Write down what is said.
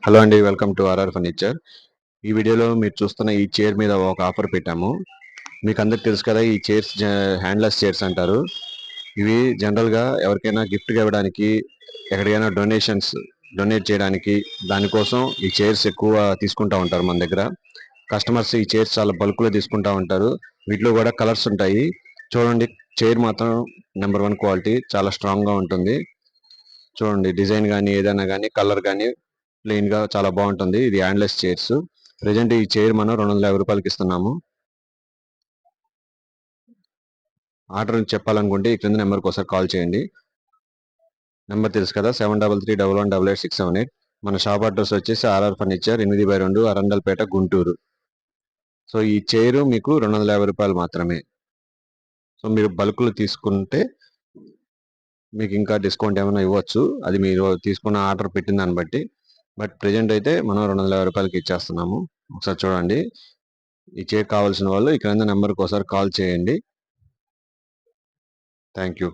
Hello అండి. Welcome to RR furniture. ఈ వీడియోలో మీరు చూస్తున్న ఈ చైర్ మీద ఒక ఆఫర్ పెట్టాము. మీకు అందరికి తెలుసు కదా, ఈ చైర్స్ హ్యాండ్లెస్ చైర్స్ అంటారు. ఇవి జనరల్గా ఎవరికైనా గిఫ్ట్గా ఇవ్వడానికి, ఎక్కడికైనా డొనేట్ చేయడానికి, దానికోసం ఈ చైర్స్ ఎక్కువ తీసుకుంటా ఉంటారు మన దగ్గర. కస్టమర్స్ ఈ చైర్స్ చాలా బల్క్లో తీసుకుంటా ఉంటారు. వీటిలో కూడా కలర్స్ ఉంటాయి. చూడండి, చైర్ మాత్రం నెంబర్ 1 క్వాలిటీ, చాలా స్ట్రాంగ్గా ఉంటుంది. చూడండి, డిజైన్ కానీ ఏదైనా కానీ కలర్ కానీ ప్లెయిన్ గా చాలా బాగుంటుంది. ఇది హ్యాండ్లెస్ చైర్స్. ప్రెజెంట్ ఈ చైర్ మనం 250 రూపాయలకి ఇస్తున్నాము. ఆర్డర్ చెప్పాలనుకుంటే ఈ క్రింద నెంబర్కి ఒకసారి కాల్ చేయండి. నెంబర్ తెలుసు కదా, 7331188678. మన షాప్ అడ్రస్ వచ్చేసి RR furniture, 8/2, Arundelpet, Guntur. So ఈ చైర్ మీకు 250 రూపాయలు మాత్రమే. సో మీరు బల్క్లో తీసుకుంటే మీకు ఇంకా డిస్కౌంట్ ఏమైనా ఇవ్వచ్చు. అది మీరు తీసుకున్న ఆర్డర్ పెట్టిన దాన్ని బట్టి. బట్ ప్రెజెంట్ అయితే మనం 250 రూపాయలకి ఇచ్చేస్తున్నాము. ఒకసారి చూడండి. ఈ చైర్ కావాల్సిన వాళ్ళు ఈ క్రింద నెంబర్కి ఒకసారి కాల్ చేయండి. Thank you.